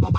Hello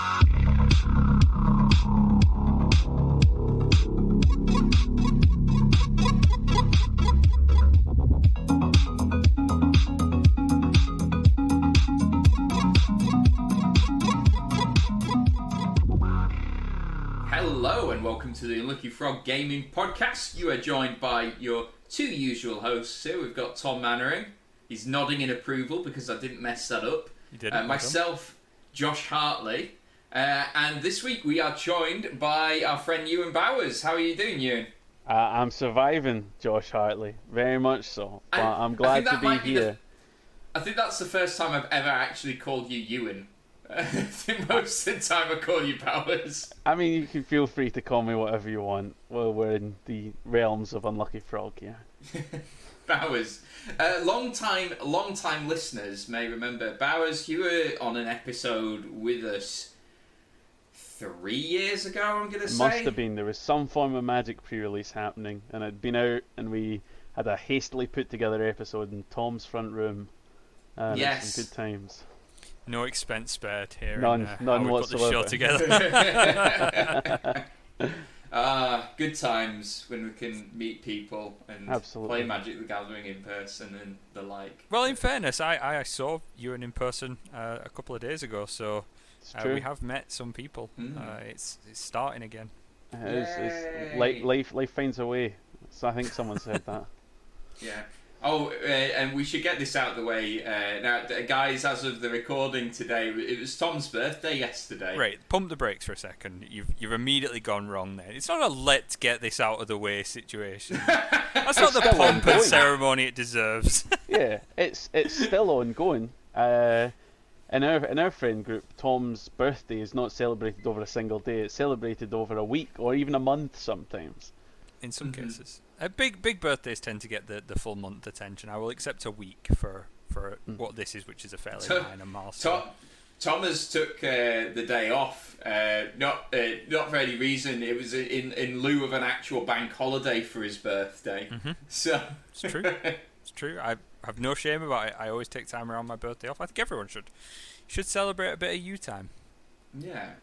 and welcome to the Unlucky Frog Gaming Podcast. You are joined by your two usual hosts here. We've got Tom Mannering. He's nodding in approval because I didn't mess that up. You didn't. Myself, Josh Hartley. And this week we are joined by our friend Ewan Bowers. How are you doing, Ewan? I'm surviving, Josh Hartley. Very much so. But I'm glad to be here. I think that's the first time I've ever actually called you Ewan. I think most of the time I call you Bowers. I mean, you can feel free to call me whatever you want. Well, we're in the realms of Unlucky Frog, yeah. Bowers. Long time listeners may remember Bowers. You were on an episode with us 3 years ago, I'm going to say. Must have been. There was some form of Magic pre-release happening, and I'd been out, and we had a hastily put together episode in Tom's front room. Yes. Some good times. No expense spared here. None whatsoever. Put the show together. Good times when we can meet people and Absolutely. Play Magic the Gathering in person and the like. Well, in fairness, I saw Ewan in person a couple of days ago, so we have met some people. It's starting again. Life finds a way. So I think someone said that. Yeah. Oh, and we should get this out of the way. Now, guys, as of the recording today, it was Tom's birthday yesterday. Right, pump the brakes for a second. You've immediately gone wrong there. It's not a let's get this out of the way situation. That's not the pomp and ceremony it deserves. Yeah, it's still ongoing. In our friend group, Tom's birthday is not celebrated over a single day. It's celebrated over a week or even a month sometimes. In some cases. Big birthdays tend to get the full month attention. I will accept a week for what this is, which is a fairly minor milestone. Thomas took the day off, not for any reason. It was in lieu of an actual bank holiday for his birthday. Mm-hmm. So it's true. It's true. I have no shame about it. I always take time around my birthday off. I think everyone should celebrate a bit of you time. Yeah.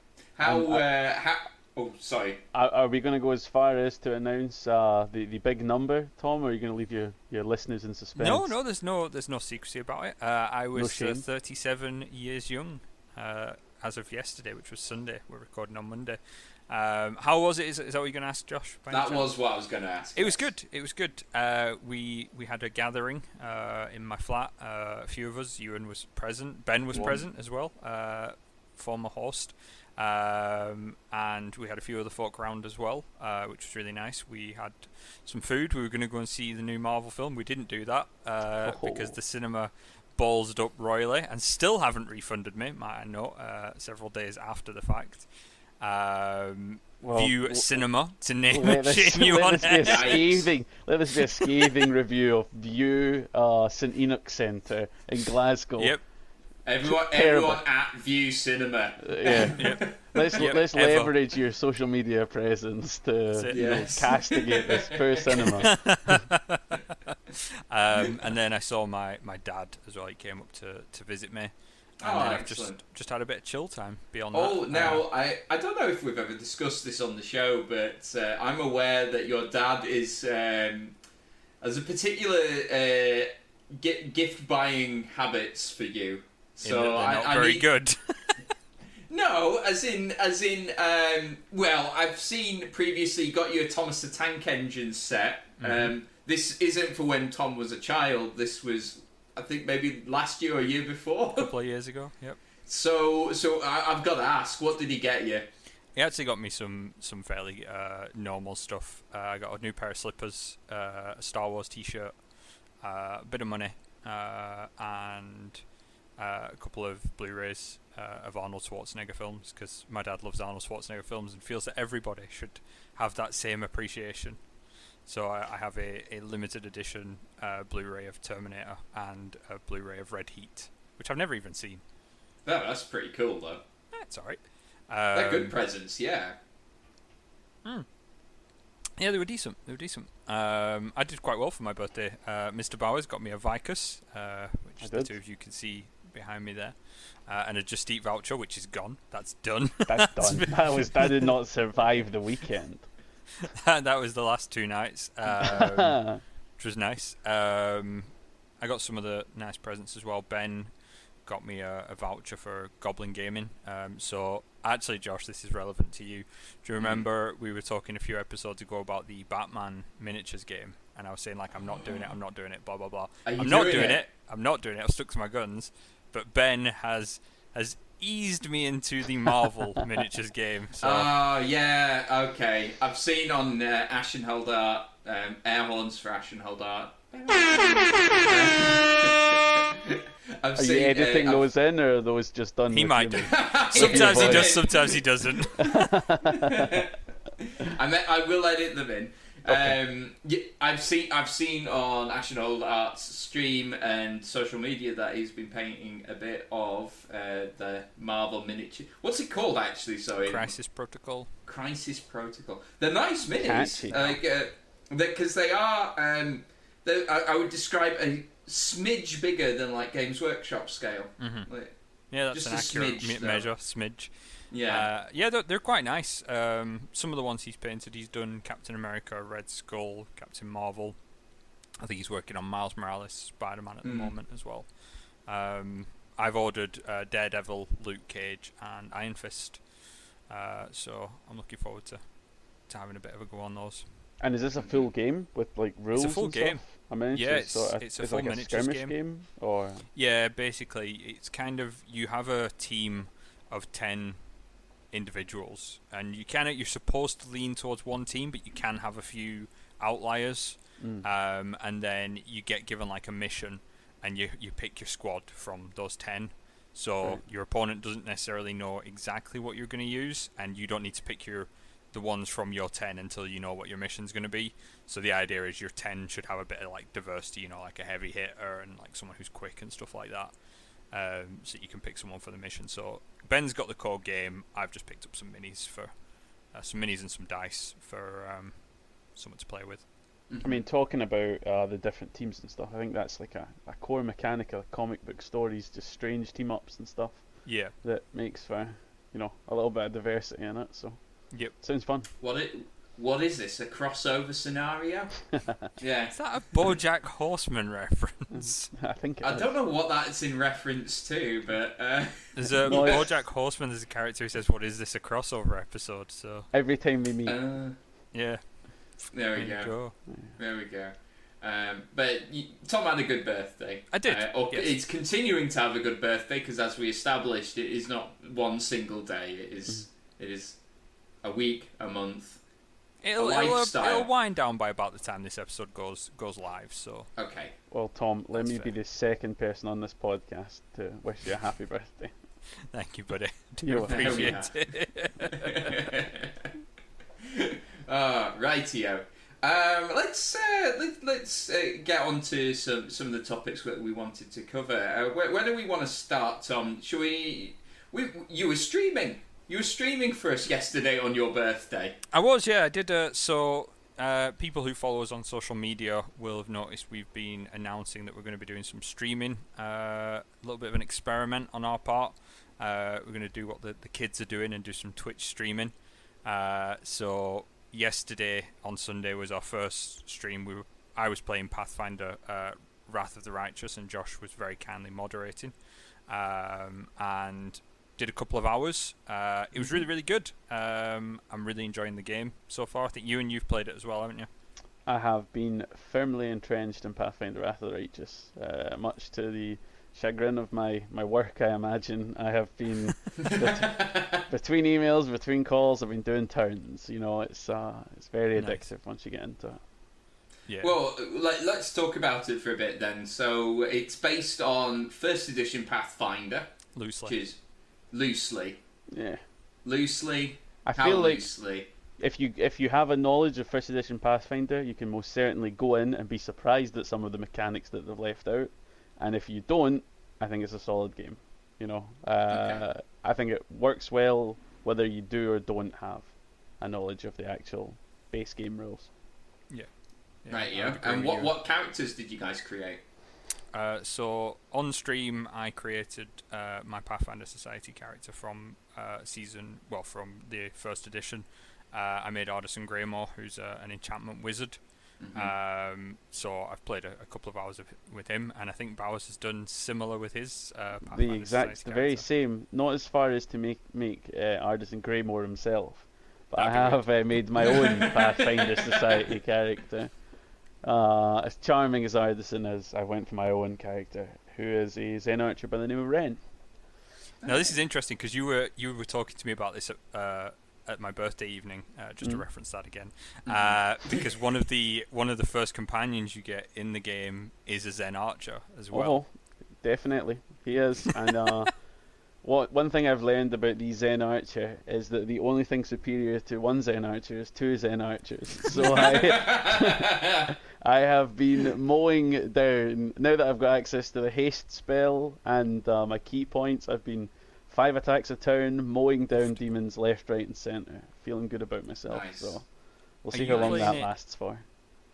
Oh, sorry. Are we going to go as far as to announce the big number, Tom, or are you going to leave your listeners in suspense? No, there's no secrecy about it. I was 37 years young as of yesterday, which was Sunday. We're recording on Monday. How was it? Is that what you're going to ask, Josh? That was what I was going to ask. It was good. It was good. We had a gathering in my flat. A few of us. Ewan was present. Ben was present as well. Former host. And we had a few other folk around as well, which was really nice. We had some food. We were going to go and see the new Marvel film. We didn't do that because the cinema ballsed up royally and still haven't refunded me, might I note, several days after the fact. View Cinema to name you on it. Let this be a scathing review of View St Enoch Centre in Glasgow. Yep. Everyone at View Cinema. Yeah. Yep. Let's leverage your social media presence to castigate this poor cinema. And then I saw my dad as well. He came up to visit me. And then I've just had a bit of chill time beyond that. Oh, now, I don't know if we've ever discussed this on the show, but I'm aware that your dad is has a particular gift-buying habits for you. So they're not very good. No, as in. Well, I've seen previously you got you a Thomas the Tank Engine set. Mm-hmm. This isn't for when Tom was a child. This was, I think, maybe last year or year before. A couple of years ago. Yep. So I've got to ask, what did he get you? He actually got me some fairly normal stuff. I got a new pair of slippers, a Star Wars T-shirt, a bit of money, and a couple of Blu-rays of Arnold Schwarzenegger films, because my dad loves Arnold Schwarzenegger films and feels that everybody should have that same appreciation. So I have a limited edition Blu-ray of Terminator and a Blu-ray of Red Heat, which I've never even seen. Oh, that's pretty cool, though. It's alright. They're good presents, yeah. Yeah, they were decent. I did quite well for my birthday. Mr. Bowers got me a Vicus, which the two of you can see behind me there, and a Just Eat voucher, which is gone. That's done. That's done. That did not survive the weekend. That was the last 2 nights, which was nice. I got some of the nice presents as well. Ben got me a voucher for Goblin Gaming. So actually, Josh, this is relevant to you. Do you remember we were talking a few episodes ago about the Batman miniatures game? And I was saying, like, I'm not doing it, blah, blah, blah. I'm not doing it. I've stuck to my guns. But Ben has eased me into the Marvel miniatures game. So. Oh, yeah, okay. I've seen on Ashenhold Art, air horns for Ashenhold Art. Are you editing those in, or are those just done? He might do. Yeah. Sometimes he does, sometimes he doesn't. I will edit them in. Okay. I've seen on Ashenhold Art's stream and social media that he's been painting a bit of the Marvel miniature. What's it called actually? Sorry. Crisis Protocol. They're nice minis. Catchy. Because they are. I would describe a smidge bigger than like Games Workshop scale. Mm-hmm. Like, Yeah, that's just an a accurate smidge, measure. Smidge. Yeah. Yeah, they're quite nice. Some of the ones he's painted, he's done Captain America, Red Skull, Captain Marvel. I think he's working on Miles Morales, Spider-Man at the moment as well. I've ordered Daredevil, Luke Cage, and Iron Fist. So I'm looking forward to having a bit of a go on those. And is this a full game with like rules? It's a full and game. Stuff? I mean, Yeah, it's a full like a miniatures skirmish game, or yeah, basically it's kind of, you have a team of 10 individuals, and you're supposed to lean towards one team, but you can have a few outliers. And then you get given like a mission, and you pick your squad from those 10. So your opponent doesn't necessarily know exactly what you're going to use, and you don't need to pick the ones from your 10 until you know what your mission's going to be. So the idea is your 10 should have a bit of like diversity, you know, like a heavy hitter and like someone who's quick and stuff like that. So you can pick someone for the mission. So Ben's got the core game. I've just picked up some minis and some dice for someone to play with. I mean, talking about the different teams and stuff, I think that's like a core mechanic of comic book stories, just strange team ups and stuff. Yeah. That makes for, you know, a little bit of diversity in it. So. Yep. Sounds fun. What is this? A crossover scenario? Yeah. Is that a BoJack Horseman reference? I think I don't know what that's in reference to, but There's a BoJack Horseman. There's a character who says, "What is this? A crossover episode?" So every time we meet. Yeah. There we go. There we go. But Tom had a good birthday. I did. Yes. It's continuing to have a good birthday because, as we established, it is not one single day. It is a week, a month, a lifestyle. It'll wind down by about the time this episode goes live. So okay. Well, Tom, let me be fair. the second person on this podcast to wish you a happy birthday. Thank you, buddy. You're welcome. Appreciate it. Rightio. Let's get on to some of the topics that we wanted to cover. Where do we want to start, Tom? Shall we? You were streaming. You were streaming for us yesterday on your birthday. I was, yeah. I did. People who follow us on social media will have noticed we've been announcing that we're going to be doing some streaming. A little bit of an experiment on our part. We're going to do what the kids are doing and do some Twitch streaming. So yesterday on Sunday was our first stream. I was playing Pathfinder, Wrath of the Righteous, and Josh was very kindly moderating. And did a couple of hours. It was really, really good. I'm really enjoying the game so far. I think you've played it as well, haven't you? I have been firmly entrenched in Pathfinder Wrath of the Righteous, much to the chagrin of my work, I imagine. I have been between emails, between calls, I've been doing turns. You know, it's very addictive once you get into it. Yeah. Well, let's talk about it for a bit then. So it's based on first edition Pathfinder, Loosely. which is loosely. Yeah. Loosely. I How feel like loosely? if you have a knowledge of first edition Pathfinder, you can most certainly go in and be surprised at some of the mechanics that they've left out. And if you don't, I think it's a solid game. You know, Okay. I think it works well whether you do or don't have a knowledge of the actual base game rules. Yeah. Right, I yeah. would agree And with you. what characters did you guys create? So on stream, I created my Pathfinder Society character from from the first edition. I made Artisan Greymore, who's an enchantment wizard. So I've played a couple of hours with him, and I think Bowers has done similar with his Pathfinder Society the very character. same. Not as far as to make Artisan Greymore himself, but I That'd be have made my own Pathfinder Society character. As charming as Artisan is, I went for my own character, who is a Zen archer by the name of Ren. Now this is interesting because you were talking to me about this at my birthday evening, just to reference that again, because one of the first companions you get in the game is a Zen archer as well. Oh, definitely, he is. And one thing I've learned about the Zen archer is that the only thing superior to one Zen archer is two Zen archers. So I have been mowing down, now that I've got access to the haste spell and my key points, I've been 5 attacks a turn, mowing down demons left, right and centre. Feeling good about myself. Nice. So we'll see how long that lasts for.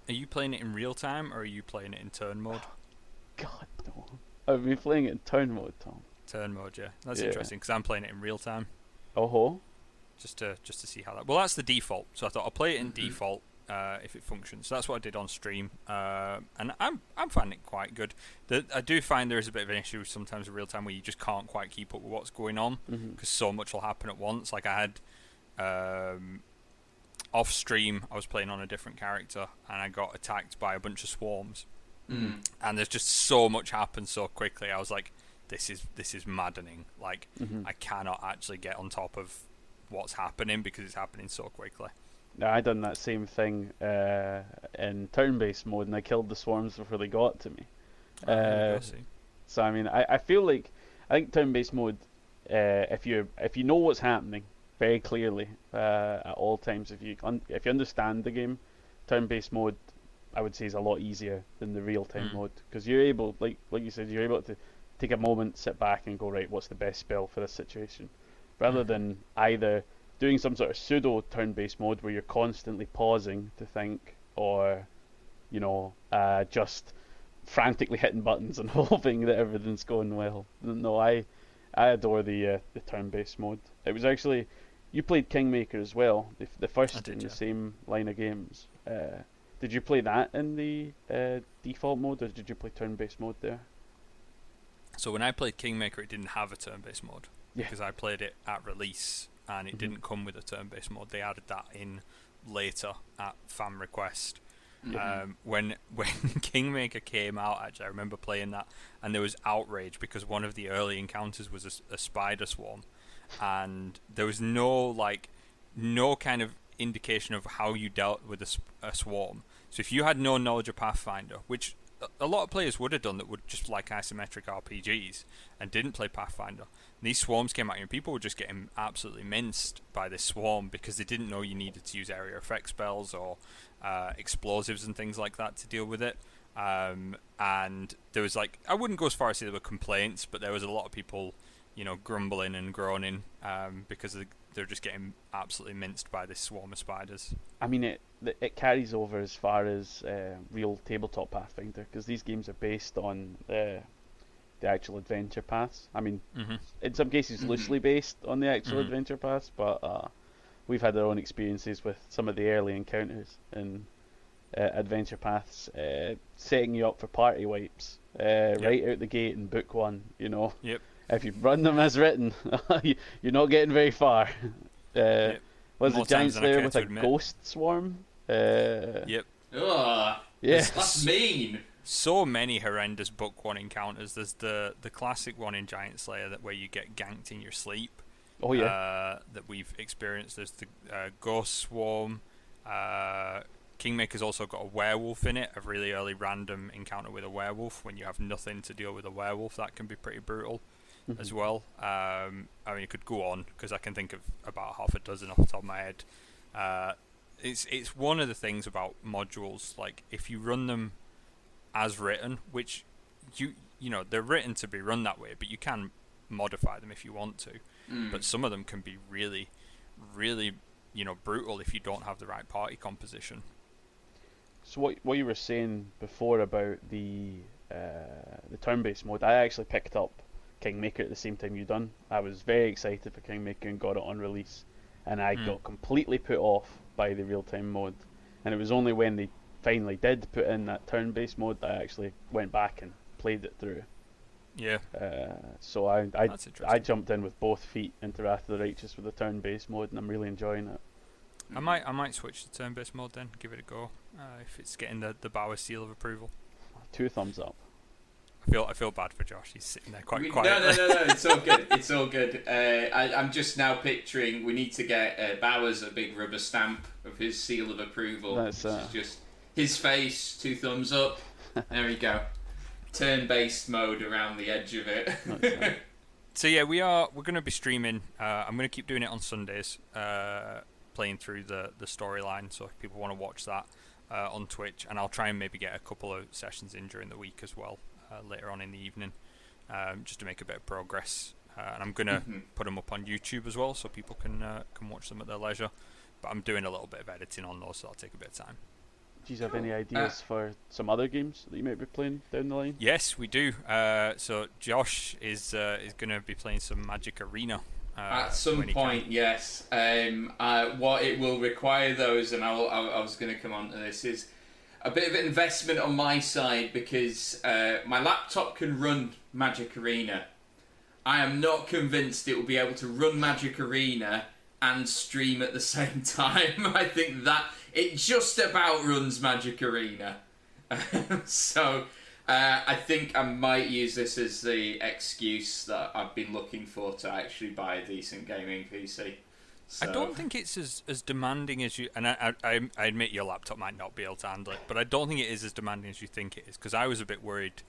Are you playing it in real time or are you playing it in turn mode? God no. I've been playing it in turn mode, Tom. Turn mode, yeah. That's interesting because I'm playing it in real time. Oh ho. Just to see how that. Well, that's the default. So I thought I'll play it in default if it functions. So that's what I did on stream, and I'm finding it quite good. I do find there is a bit of an issue sometimes in real time where you just can't quite keep up with what's going on because so much will happen at once. Like I had off stream, I was playing on a different character and I got attacked by a bunch of swarms, and there's just so much happened so quickly. I was like, this is maddening. Like I cannot actually get on top of what's happening because it's happening so quickly. Now, I done that same thing in turn-based mode, and I killed the swarms before they got to me. So I mean, I feel like I think turn-based mode, if you know what's happening very clearly at all times, if you understand the game, turn-based mode, I would say, is a lot easier than the real-time mode, because you're able, like you said, you're able to take a moment, sit back, and go, right, what's the best spell for this situation, rather than either doing some sort of pseudo turn-based mode where you're constantly pausing to think, or just frantically hitting buttons and hoping that everything's going well. No, I adore the turn-based mode. It was actually, you played Kingmaker as well, the first in the same line of games. Did you play that in the default mode, or did you play turn-based mode there? So when I played Kingmaker, it didn't have a turn-based mode because I played it at release. And it didn't come with a turn-based mode. They added that in later at fan request. When Kingmaker came out, actually, I remember playing that, and there was outrage because one of the early encounters was a spider swarm, and there was no kind of indication of how you dealt with a swarm. So if you had no knowledge of Pathfinder, which a lot of players would have done that would just like isometric RPGs and didn't play Pathfinder. And these swarms came at you and people were just getting absolutely minced by this swarm because they didn't know you needed to use area effect spells or explosives and things like that to deal with it. And there was I wouldn't go as far as say there were complaints, but there was a lot of people, grumbling and groaning because they're just getting absolutely minced by this swarm of spiders. I mean, it carries over as far as real tabletop Pathfinder, because these games are based on the actual adventure paths. I mean, in some cases loosely based on the actual adventure paths, but we've had our own experiences with some of the early encounters in adventure paths, setting you up for party wipes right out the gate in book one. Yep. If you run them as written, you're not getting very far. Was the giant slayer with a ghost swarm? Yep. Ugh. Yes. That's mean. So many horrendous book one encounters. There's the classic one in Giant Slayer where you get ganked in your sleep. Oh yeah. That we've experienced. There's the ghost swarm. Kingmaker's also got a werewolf in it. A really early random encounter with a werewolf when you have nothing to deal with a werewolf. That can be pretty brutal as well. I mean, you could go on because I can think of about half a dozen off the top of my head. It's one of the things about modules. Like if you run them as written, which they're written to be run that way, but you can modify them if you want to. But some of them can be really, really, brutal if you don't have the right party composition. So what you were saying before about the the turn-based mode, I actually picked up Kingmaker at the same time you done. I was very excited for Kingmaker and got it on release, and I got completely put off by the real-time mode. And it was only when they finally did put in that turn-based mode that I actually went back and played it through. Yeah. So I jumped in with both feet into Wrath of the Righteous with the turn-based mode, and I'm really enjoying it. I might switch to turn-based mode then, give it a go, if it's getting the Bowers seal of approval. 2 thumbs up. I feel bad for Josh. He's sitting there quite quietly. No. It's all good. It's all good. I'm just now picturing we need to get Bowers a big rubber stamp of his seal of approval. That's just his face, 2 thumbs up. There we go. Turn-based mode around the edge of it. So yeah, we're going to be streaming. I'm going to keep doing it on Sundays, playing through the storyline. So if people want to watch that on Twitch, and I'll try and maybe get a couple of sessions in during the week as well, later on in the evening, just to make a bit of progress. And I'm going to put them up on YouTube as well, so people can watch them at their leisure. But I'm doing a little bit of editing on those, so that'll take a bit of time. Do you have any ideas for some other games that you might be playing down the line? Yes, we do. So Josh is going to be playing some Magic Arena. At some point, yes. What it will require, those, and I was going to come on to this, is a bit of investment on my side, because my laptop can run Magic Arena. I am not convinced it will be able to run Magic Arena and stream at the same time. I think that it just about runs Magic Arena. So I think I might use this as the excuse that I've been looking for to actually buy a decent gaming PC. So. I don't think it's as demanding as you... And I admit your laptop might not be able to handle it, but I don't think it is as demanding as you think it is, because I was a bit worried.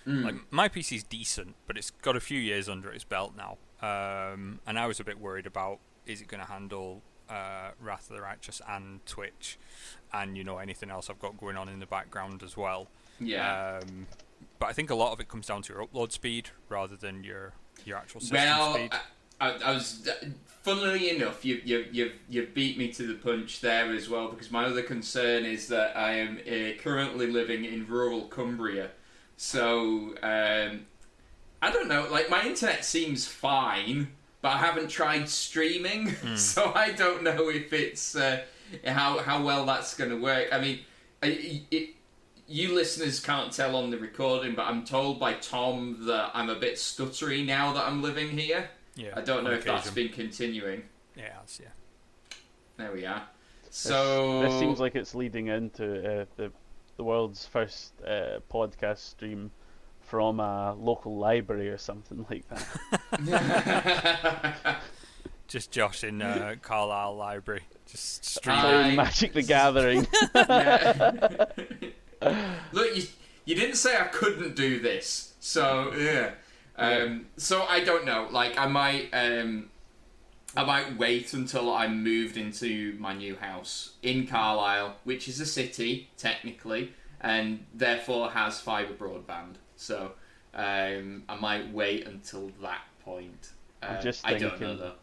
Like, my PC's decent, but it's got a few years under its belt now. And I was a bit worried about, is it going to handle Wrath of the Righteous and Twitch and, anything else I've got going on in the background as well. Yeah. But I think a lot of it comes down to your upload speed rather than your actual system speed. I was, funnily enough, you've beat me to the punch there as well, because my other concern is that I am currently living in rural Cumbria, so I don't know. Like, my internet seems fine, but I haven't tried streaming, so I don't know if it's how well that's going to work. I mean, you listeners can't tell on the recording, but I'm told by Tom that I'm a bit stuttery now that I'm living here. Yeah, I don't know if that's been continuing. Yeah, it has, yeah. There we are. So this seems like it's leading into the world's first podcast stream from a local library or something like that. Just Josh in Carlisle Library, just streaming Magic the Gathering. Look, you didn't say I couldn't do this, so yeah. So I don't know. Like, I might wait until I'm moved into my new house in Carlisle, which is a city technically, and therefore has fibre broadband. So I might wait until that point. I don't know though.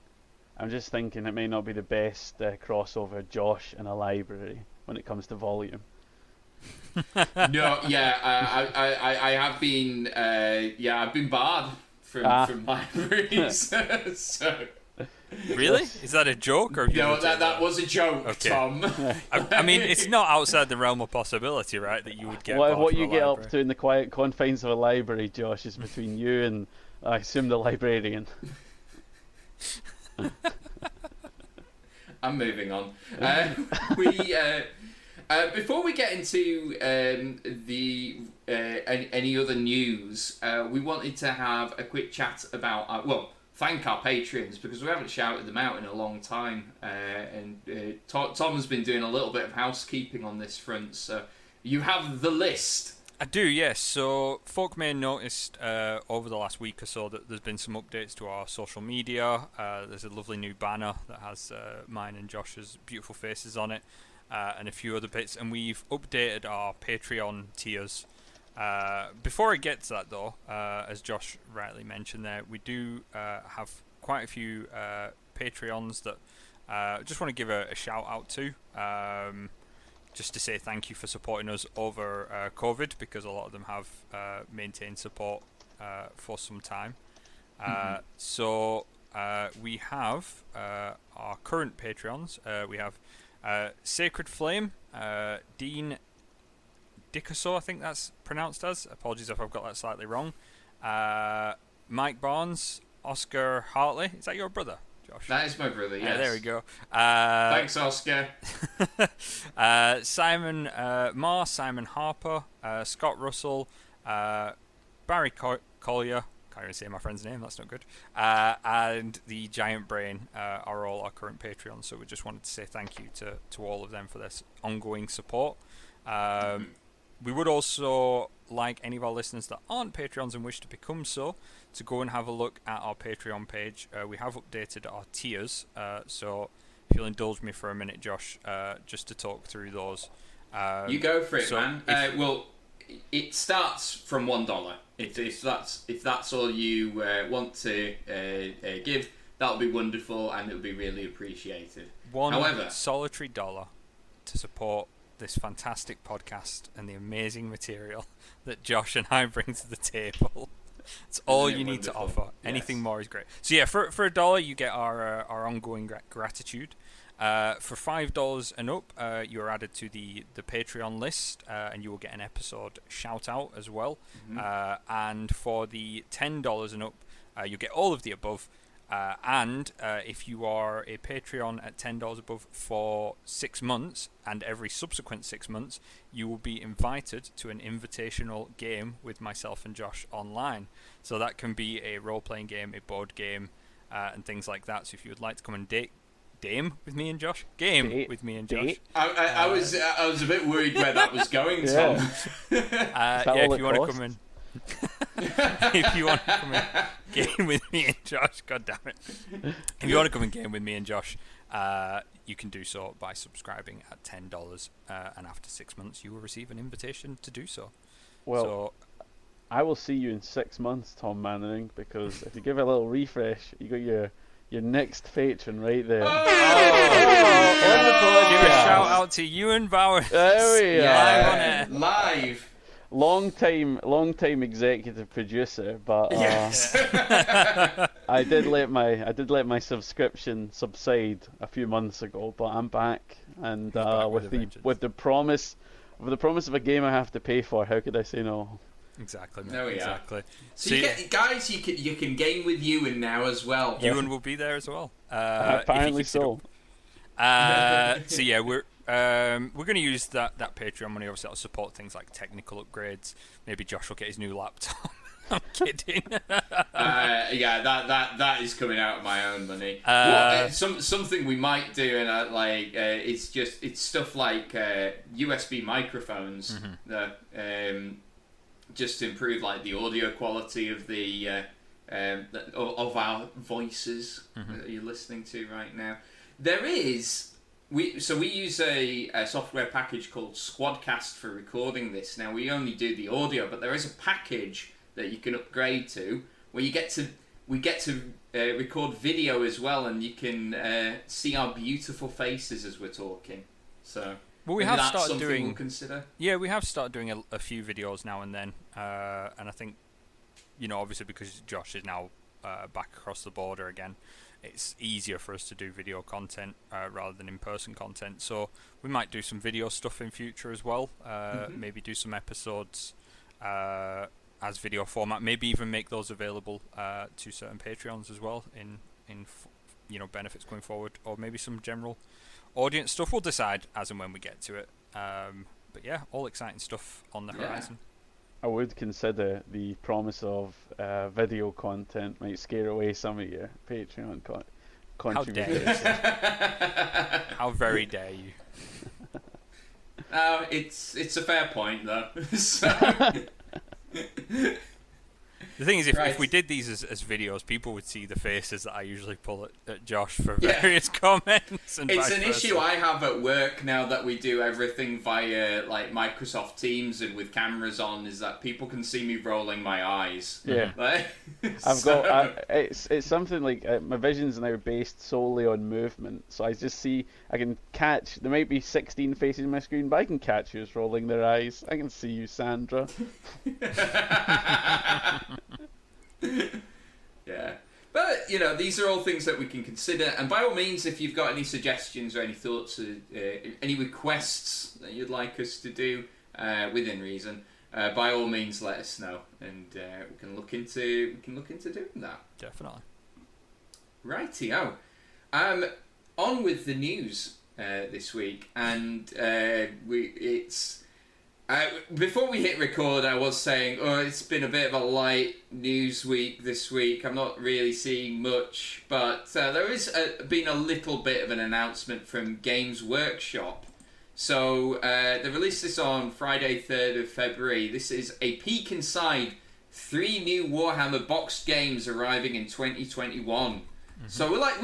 I'm just thinking it may not be the best crossover Josh in a library when it comes to volume. No, yeah, I have been, I've been barred from libraries. So. Really? Is that a joke? Or no, that was a joke, okay. Tom. I mean, it's not outside the realm of possibility, right? That you would get. What you get up to in the quiet confines of a library, Josh, is between you and, I assume, the librarian. I'm moving on. Before we get into any other news, we wanted to have a quick chat about thank our patrons, because we haven't shouted them out in a long time, and Tom has been doing a little bit of housekeeping on this front, so you have the list. I do, yes. So folk may have noticed over the last week or so that there's been some updates to our social media. There's a lovely new banner that has mine and Josh's beautiful faces on it, and a few other bits, and we've updated our Patreon tiers. Before I get to that though, as Josh rightly mentioned there, we do have quite a few Patreons that I just want to give a shout out to. just to say thank you for supporting us over COVID, because a lot of them have maintained support for some time. So we have our current Patreons. We have Sacred Flame, Dean Dickaso, I think that's pronounced as. Apologies if I've got that slightly wrong. Mike Barnes, Oscar Hartley. Is that your brother, Josh? That is my brother, yes. There we go. Thanks, Oscar. Simon Marr, Simon Harper, Scott Russell, Barry Collier. Can't even say my friend's name, that's not good. And the Giant Brain are all our current Patreons, so we just wanted to say thank you to all of them for this ongoing support. We would also like any of our listeners that aren't Patreons and wish to become so to go and have a look at our Patreon page. We have updated our tiers, so if you'll indulge me for a minute, Josh, just to talk through those. You go for it, so man. Well, it starts from $1. If that's all you want to give, that'll be wonderful, and it'll be really appreciated. However, solitary dollar to support this fantastic podcast and the amazing material that Josh and I bring to the table. It's all you need to offer. Anything more is great. So yeah, for $1 you get our ongoing gratitude. For $5 and up, you are added to the Patreon list, and you will get an episode shout out as well. And for the $10 and up, you get all of the above. And if you are a Patreon at $10 above for 6 months, and every subsequent 6 months, you will be invited to an invitational game with myself and Josh online. So that can be a role-playing game, a board game, and things like that. So if you would like to come and game with me and Josh. I was a bit worried where that was going, Tom. If you want to come in. If you want to come and game with me and Josh, god damn it. If you want to come and game with me and Josh, you can do so by subscribing at $10, and after 6 months you will receive an invitation to do so. Well, I will see you in 6 months, Tom Mannering, because if you give it a little refresh, you got your next patron right there. Give a shout out to Ewan Bowers. There we are. Live on air. Live. Long time executive producer, but yes. I did let my subscription subside a few months ago, but I'm back, and with the promise of a game I have to pay for, how could I say no? Exactly. There we exactly. are. So you can game with Ewan now as well. Ewan will be there as well. Apparently so. So yeah, we're going to use that Patreon money. Obviously, that'll support things like technical upgrades. Maybe Josh will get his new laptop. I'm kidding. Yeah, that is coming out of my own money. Something we might do, and it's stuff like USB microphones that just to improve like the audio quality of the of our voices that you're listening to right now. There is. We use a software package called Squadcast for recording this. Now we only do the audio, but there is a package that you can upgrade to where we get to record video as well, and you can see our beautiful faces as we're talking. So we have started doing. We'll consider. Yeah, we have started doing a few videos now and then, and I think obviously because Josh is now back across the border again, it's easier for us to do video content rather than in-person content. So we might do some video stuff in future as well. Maybe do some episodes as video format. Maybe even make those available to certain Patreons as well in benefits going forward, or maybe some general audience stuff. We'll decide as and when we get to it. But yeah, all exciting stuff on the horizon. I would consider the promise of video content might scare away some of your Patreon contributors. How very dare you? It's a fair point though. So, The thing is, Right. if we did these as videos, people would see the faces that I usually pull at Josh for various comments. And It's vice an versa. issue I have at work now that we do everything via like Microsoft Teams and with cameras on, is that people can see me rolling my eyes. Yeah. Like, It's something like my vision's now based solely on movement, so I just see, I can catch, there might be 16 faces on my screen, but I can catch who's rolling their eyes. I can see you, Sandra. Yeah. But, you know, these are all things that we can consider. And by all means, if you've got any suggestions or any thoughts, any requests that you'd like us to do, within reason, by all means, let us know. And we can look into doing that. Definitely. Rightio. On with the news this week. And before we hit record, I was saying, it's been a bit of a light news week this week. I'm not really seeing much, but there is been a little bit of an announcement from Games Workshop. So they released this on Friday, 3rd of February. This is a peek inside 3 new Warhammer boxed games arriving in 2021. Mm-hmm. So we like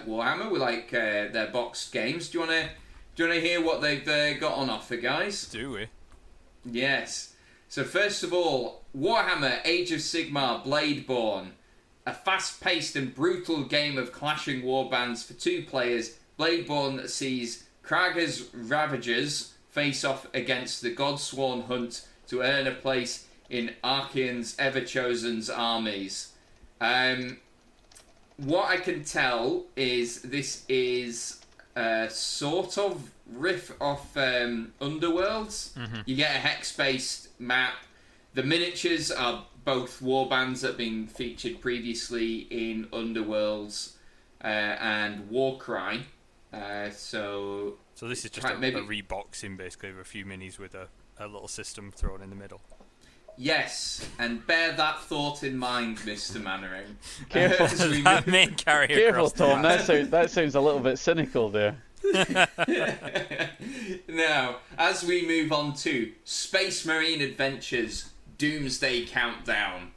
Warhammer. We like their boxed games. Do you wanna hear what they've got on offer, guys? Do we? Yes. So first of all, Warhammer Age of Sigmar Bladeborn, a fast-paced and brutal game of clashing warbands for 2 players. Bladeborn sees Kraga's Ravagers face off against the Godsworn Hunt to earn a place in Archeon's Everchosen's armies. What I can tell is this is sort of riff off Underworlds. Mm-hmm. You get a hex-based map. The miniatures are both warbands that have been featured previously in Underworlds and Warcry. So this is just a reboxing, basically, of a few minis with a little system thrown in the middle. Yes, and bear that thought in mind, Mr. Mannering. Careful, that may carry Careful, across Tom. That sounds a little bit cynical there. Now, as we move on to Space Marine Adventures Doomsday Countdown,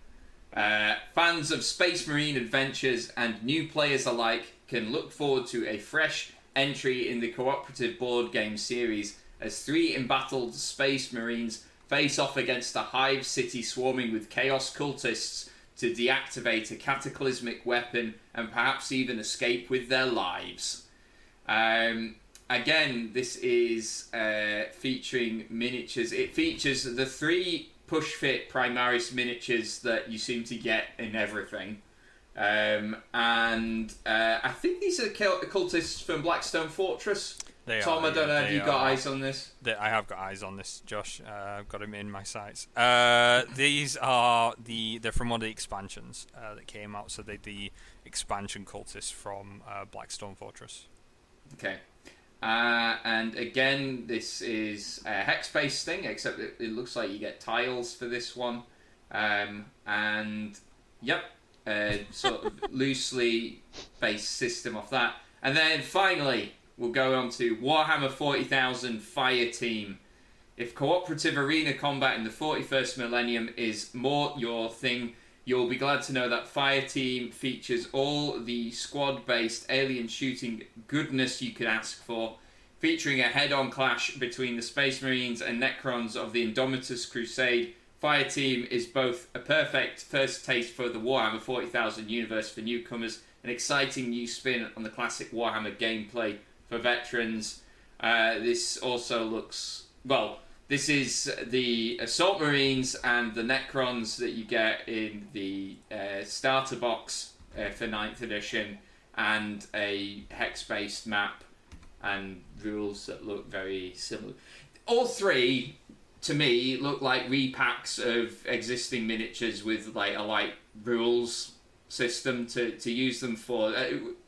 fans of Space Marine Adventures and new players alike can look forward to a fresh entry in the cooperative board game series as 3 embattled Space Marines face off against a hive city swarming with chaos cultists to deactivate a cataclysmic weapon and perhaps even escape with their lives. Again, this is featuring miniatures. It features the 3 push-fit Primaris miniatures that you seem to get in everything. And I think these are cultists from Blackstone Fortress. Tom, I don't know, have you got eyes on this? I have got eyes on this, Josh. I've got them in my sights. These are they're from one of the expansions that came out, so they're the expansion cultists from Blackstone Fortress. Okay. And again, this is a hex-based thing, except it looks like you get tiles for this one. And, yep, sort of loosely based system off that. And then finally, we'll go on to Warhammer 40,000 Fire Team. If cooperative arena combat in the 41st millennium is more your thing, you'll be glad to know that Fire Team features all the squad-based alien shooting goodness you could ask for, featuring a head-on clash between the Space Marines and Necrons of the Indomitus Crusade. Fire Team is both a perfect first taste for the Warhammer 40,000 universe for newcomers, an exciting new spin on the classic Warhammer gameplay for veterans. This also looks... well, this is the Assault Marines and the Necrons that you get in the starter box for 9th edition, and a hex-based map and rules that look very similar. All 3, to me, look like repacks of existing miniatures with like a light rules system to use them for.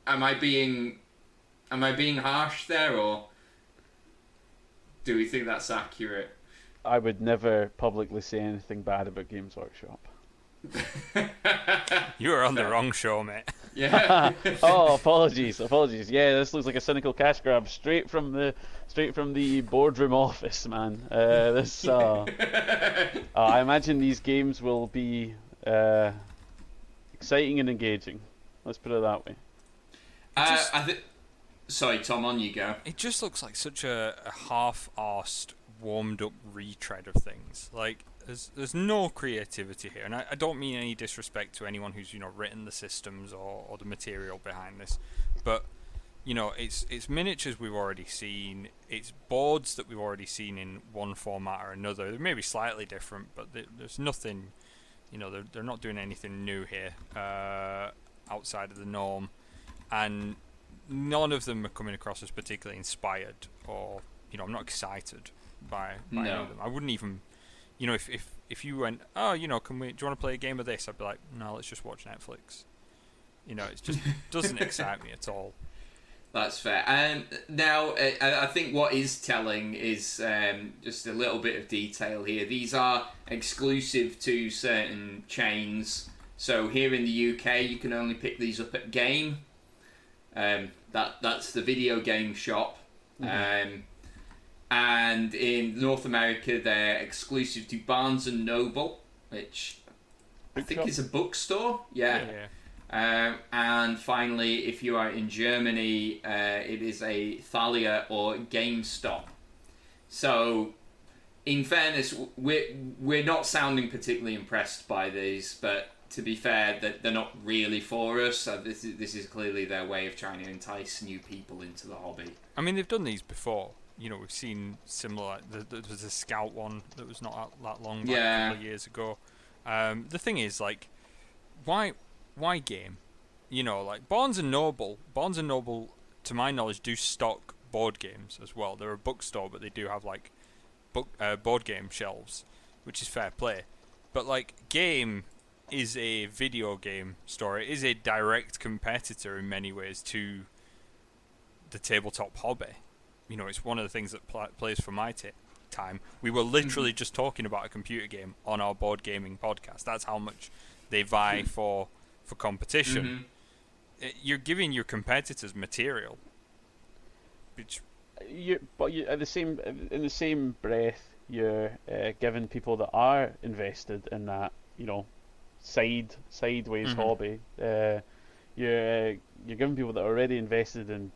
Am I being harsh there, or do we think that's accurate? I would never publicly say anything bad about Games Workshop. You were on the wrong show, mate. Yeah. Oh, apologies. Yeah, this looks like a cynical cash grab straight from the boardroom office, man. I imagine these games will be Exciting and engaging. Let's put it that way. Sorry, Tom, on you go. It just looks like such a half-arsed, warmed-up retread of things. Like, there's no creativity here, and I don't mean any disrespect to anyone who's written the systems or the material behind this, but it's miniatures we've already seen, it's boards that we've already seen in one format or another. They may be slightly different, but there's nothing, they're not doing anything new here outside of the norm, and none of them are coming across as particularly inspired, or I'm not excited by any of them. I wouldn't even, if you went, oh, do you want to play a game of this? I'd be like, no, let's just watch Netflix. It just doesn't excite me at all. That's fair. And now, I think what is telling is just a little bit of detail here. These are exclusive to certain chains. So here in the UK, you can only pick these up at Game. That's the video game shop. Mm-hmm. And in North America, they're exclusive to Barnes and Noble, which I think is a bookstore. Yeah. And finally, if you are in Germany, it is a Thalia or GameStop. So, in fairness, we're not sounding particularly impressed by these, but to be fair, that they're not really for us. So this is clearly their way of trying to entice new people into the hobby. I mean, they've done these before. We've seen similar. There was a Scout one that was not that long back, a couple of years ago. The thing is, like, why Game? Like Barnes and Noble, to my knowledge, do stock board games as well. They're a bookstore, but they do have like board game shelves, which is fair play. But like Game is a video game store. It is a direct competitor in many ways to the tabletop hobby. It's one of the things that plays for my time. We were literally just talking about a computer game on our board gaming podcast. That's how much they vie for competition. You're giving your competitors material, which in the same breath, you're giving people that are invested in that, sideways hobby. You're giving people that are already invested in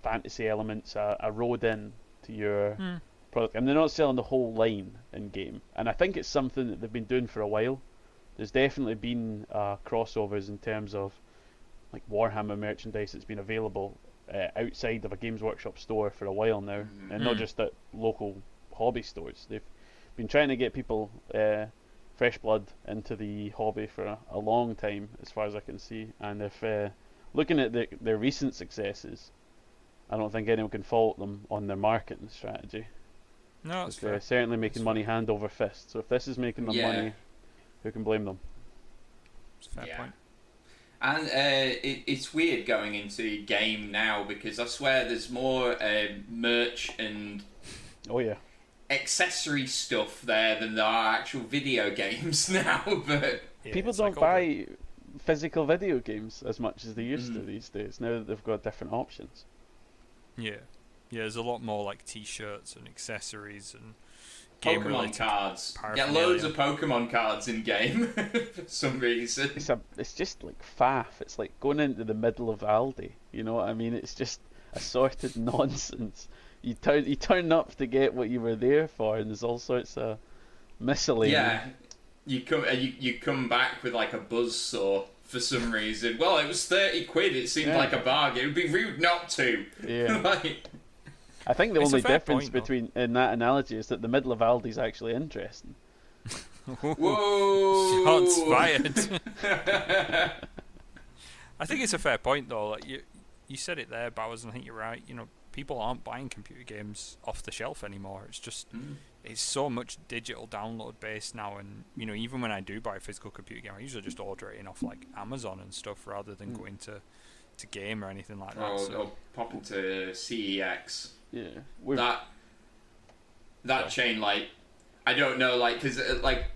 fantasy elements a road in to your product, and they're not selling the whole line in Game. And I think it's something that they've been doing for a while. There's definitely been crossovers in terms of like Warhammer merchandise that's been available outside of a Games Workshop store for a while now, and not just at local hobby stores. They've been trying to get people fresh blood into the hobby for a long time, as far as I can see. And if looking at their recent successes, I don't think anyone can fault them on their marketing strategy. No, it's they're certainly making money hand over fist. So if this is making them money, who can blame them? It's a fair point. And it's weird going into Game now, because I swear there's more merch and accessory stuff there than there are actual video games now. But people don't buy physical video games as much as they used to these days, now that they've got different options. Yeah, there's a lot more like t-shirts and accessories and Pokemon cards. Get loads of Pokemon cards in Game for some reason. It's just like faff. It's like going into the middle of Aldi. You know what I mean? It's just assorted nonsense. You turn up to get what you were there for, and there's all sorts of miscellany. Yeah, you come back with like a buzzsaw for some reason. Well, it was 30 quid. It seemed like a bargain. It would be rude not to. Yeah. I think the only difference in that analogy is that the middle of Aldi's actually interesting. Whoa! Shots fired. I think it's a fair point though. Like you said it there, Bowers, and I think you're right. People aren't buying computer games off the shelf anymore. It's just it's so much digital download based now, and even when I do buy a physical computer game, I usually just order it in off like Amazon and stuff rather than going to Game or anything like that. Or pop into CEX. Yeah, that chain, like, I don't know, like, because like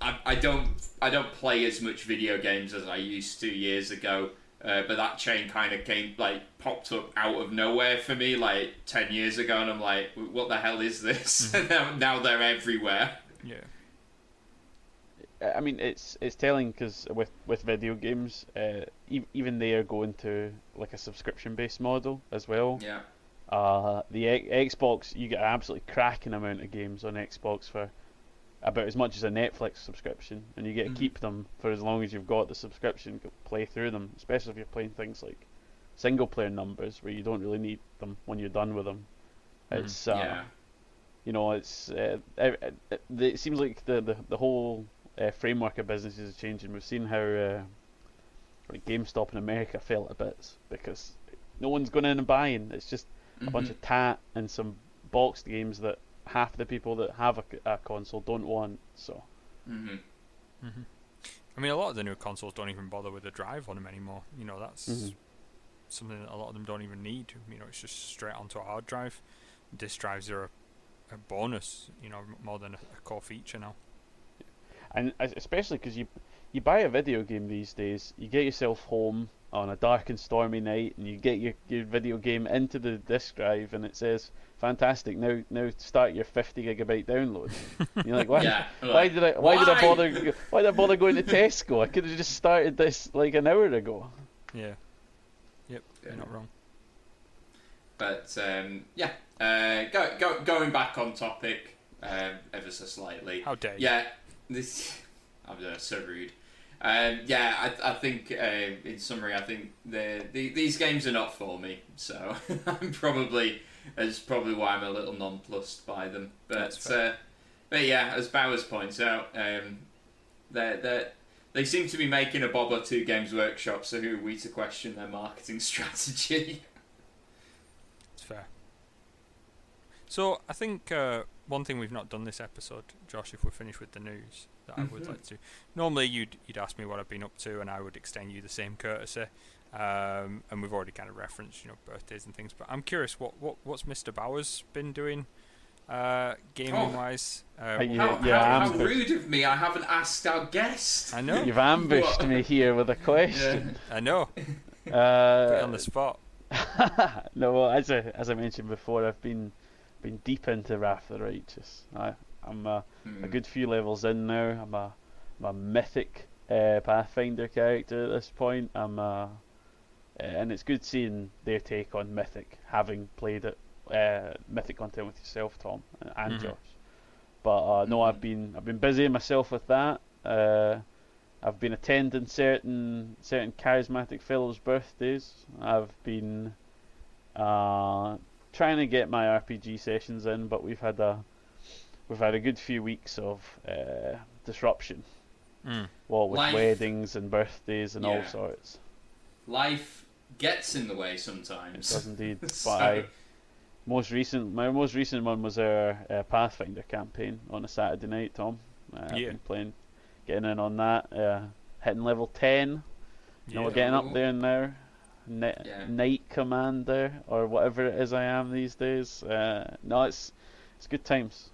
I don't play as much video games as I used to years ago. But that chain kind of popped up out of nowhere for me like 10 years ago, and I'm like, what the hell is this? Now they're everywhere. Yeah. I mean, it's telling because with video games, even they are going to like a subscription-based model as well. Yeah. The Xbox, you get an absolutely cracking amount of games on Xbox for about as much as a Netflix subscription, and you get to keep them for as long as you've got the subscription. Play through them, especially if you're playing things like single-player numbers where you don't really need them when you're done with them. It's you know, it's it seems like the whole framework of businesses is changing. We've seen how like GameStop in America fell to bits because no one's going in and buying. It's just a bunch of tat and some boxed games that half the people that have a console don't want. So. I mean, a lot of the new consoles don't even bother with a drive on them anymore. You know, that's something that a lot of them don't even need. You know, it's just straight onto a hard drive. Disk drives are a bonus, you know, more than a core feature now. And especially because you buy a video game these days, you get yourself home on a dark and stormy night, and you get your video game into the disk drive, and it says, "Fantastic! Now start your 50 gigabyte download." And you're like, "Why? Why did I bother going to Tesco? I could have just started this like an hour ago." Yeah. Yep. You're not wrong. But going back on topic, ever so slightly. How dare you? Yeah, this. I'm so rude. I think in summary, I think these games are not for me. So that's probably why I'm a little nonplussed by them. But yeah, as Bowers points out, they seem to be making a bob or two Games Workshop. So who are we to question their marketing strategy? It's fair. So I think one thing we've not done this episode, Josh, if we're finished with the news, that I would like to. Normally you'd ask me what I've been up to, and I would extend you the same courtesy. And we've already kind of referenced, you know, birthdays and things. But I'm curious, what's Mr. Bowers been doing, gaming wise? How rude of me! I haven't asked our guest. I know you've ambushed me here with a question. Yeah. I know. Put it on the spot. No, well, as I mentioned before, I've been deep into Wrath of the Righteous. I'm a good few levels in now. I'm a mythic Pathfinder character at this point. And it's good seeing their take on Mythic, having played it Mythic content with yourself, Tom, and Josh. But no, I've been busy myself with that. I've been attending certain charismatic fellows' birthdays. I've been trying to get my RPG sessions in, but we've had a good few weeks of disruption. Well, with weddings and birthdays and all sorts. Life gets in the way sometimes. It does indeed. So. But my most recent one was our Pathfinder campaign on a Saturday night, Tom. I've been playing, getting in on that, hitting level 10. You know, we're getting up there now. Knight Commander or whatever it is I am these days. No, it's good times.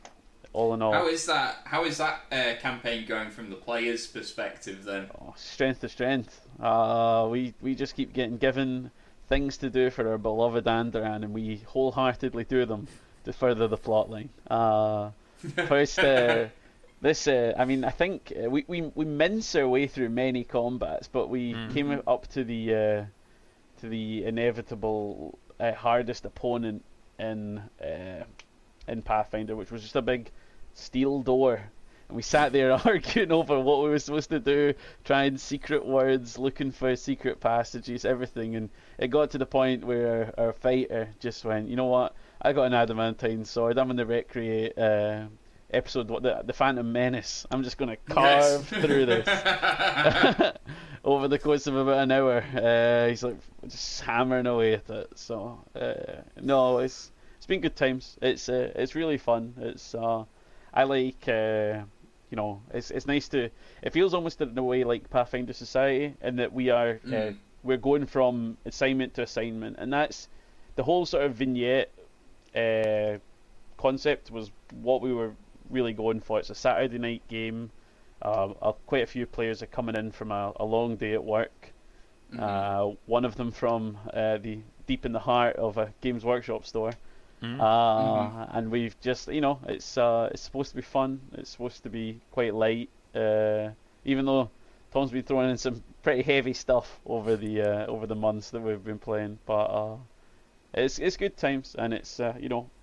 All in all. How is that campaign going from the player's perspective then? Oh, strength to strength. We just keep getting given things to do for our beloved Andoran, and we wholeheartedly do them to further the plotline. First, I mean, I think we mince our way through many combats, but we came up to the inevitable hardest opponent in Pathfinder, which was just a big steel door, and we sat there arguing over what we were supposed to do, trying secret words, looking for secret passages, everything, and it got to the point where our fighter just went, you know what, I got an adamantine sword, I'm going to recreate episode the Phantom Menace, I'm just going to carve through this. Over the course of about an hour, he's like just hammering away at it. So no, it's been good times. It's really fun. It's I like you know, it's nice to. It feels almost in a way like Pathfinder Society, in that we are we're going from assignment to assignment, and that's the whole sort of vignette concept was what we were really going for. It's a Saturday night game. Quite a few players are coming in from a long day at work. One of them from the deep in the heart of a Games Workshop store. And we've just, you know, it's supposed to be fun. It's supposed to be quite light. even though Tom's been throwing in some pretty heavy stuff over the months that we've been playing. But it's good times, and it's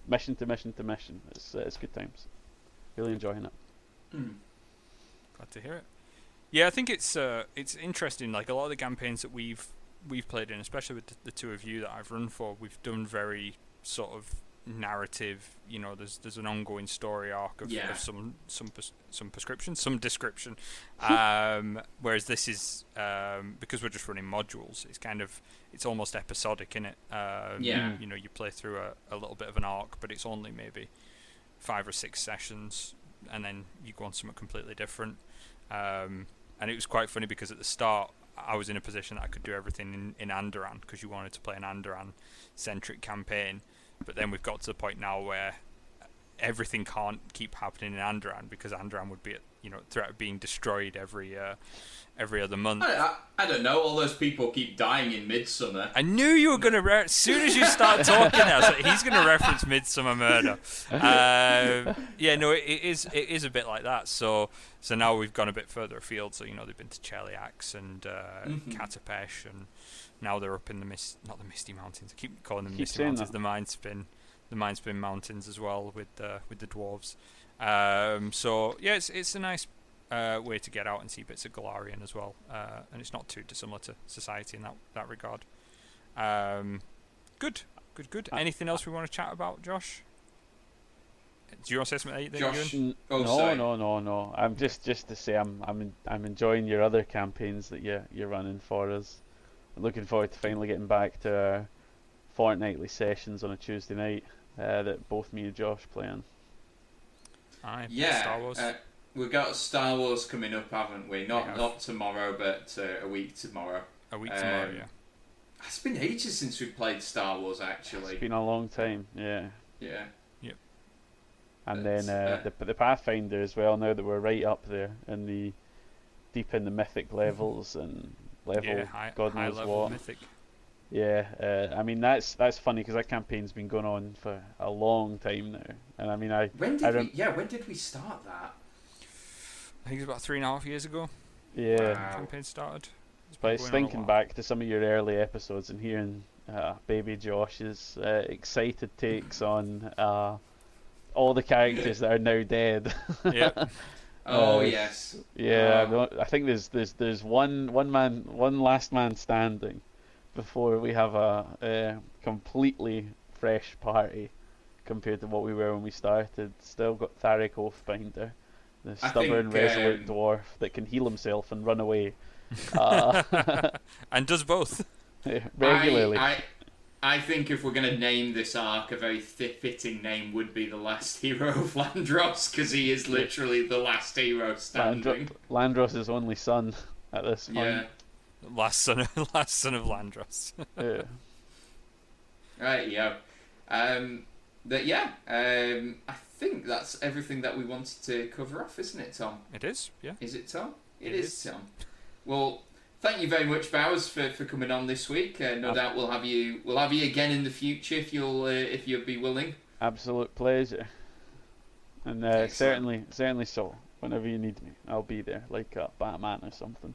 mission to mission to mission. It's good times. Really enjoying it. Glad to hear it. Yeah, I think it's interesting. Like a lot of the campaigns that we've played in, especially with the two of you that I've run for, we've done very sort of narrative. There's an ongoing story arc of some prescription, some description. Whereas this is because we're just running modules. It's almost episodic, innit? You play through a little bit of an arc, but it's only maybe 5 or 6 sessions, and then you go on something completely different. And it was quite funny because at the start I was in a position that I could do everything in Andoran because you wanted to play an Andoran-centric campaign. But then we've got to the point now where everything can't keep happening in Andoran because Andoran would be at threat of being destroyed every other month. I don't know. All those people keep dying in Midsummer. I knew you were going to... as soon as you start talking I was like, he's going to reference Midsummer Murder. It is a bit like that. So now we've gone a bit further afield. So, they've been to Cheliax and Katapesh, and now they're up in not the Misty Mountains. I keep calling them Misty Mountains. That. The Mindspin Mountains as well with the dwarves. It's a nice way to get out and see bits of Galarian as well, and it's not too dissimilar to Society in that regard. Good. Anything else we want to chat about, Josh? Do you want to say something that Josh? you're doing? No. I'm just to say I'm enjoying your other campaigns that you're running for us. I'm looking forward to finally getting back to our fortnightly sessions on a Tuesday night that both me and Josh play on. Star Wars. We've got Star Wars coming up, haven't we? Not tomorrow, but a week tomorrow. A week tomorrow, yeah. It's been ages since we've played Star Wars, actually. It's been a long time, yeah. Yeah. Yep. And then the Pathfinder as well, now that we're right up there in deep in the mythic levels and God knows level what. Mythic. Yeah, I mean that's funny because that campaign's been going on for a long time now, and I mean when did we start that? I think it was about 3.5 years ago. Yeah, the campaign started. But it's thinking back to some of your early episodes and hearing baby Josh's excited takes on all the characters that are now dead. Yep. Yes. Yeah, I think there's one last man standing before we have a completely fresh party compared to what we were when we started. Still got Tharic Oathbinder, the stubborn, resolute dwarf that can heal himself and run away. And does both. Regularly. I think if we're going to name this arc, a very fitting name would be The Last Hero of Landros, because he is literally the last hero standing. Landros' only son at this point. Yeah. Last son of Landros. Yeah. Right, yeah. I think that's everything that we wanted to cover off, isn't it, Tom? It is, yeah. Is it, Tom? It is, Tom. Well, thank you very much, Bowers, for coming on this week. No doubt we'll have you again in the future if you'll be willing. Absolute pleasure. And certainly so. Whenever you need me, I'll be there, like Batman or something.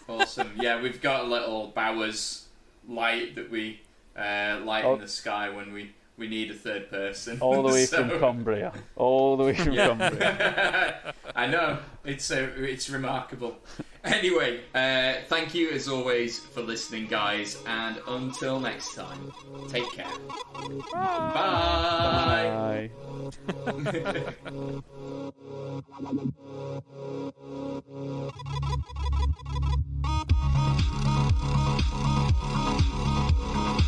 Awesome. Yeah, we've got a little Bowers light that we light in the sky when we need a third person. All the way from Cumbria. All the way from Cumbria. I know. It's remarkable. Anyway, thank you as always for listening, guys, and until next time, take care. Bye. Bye.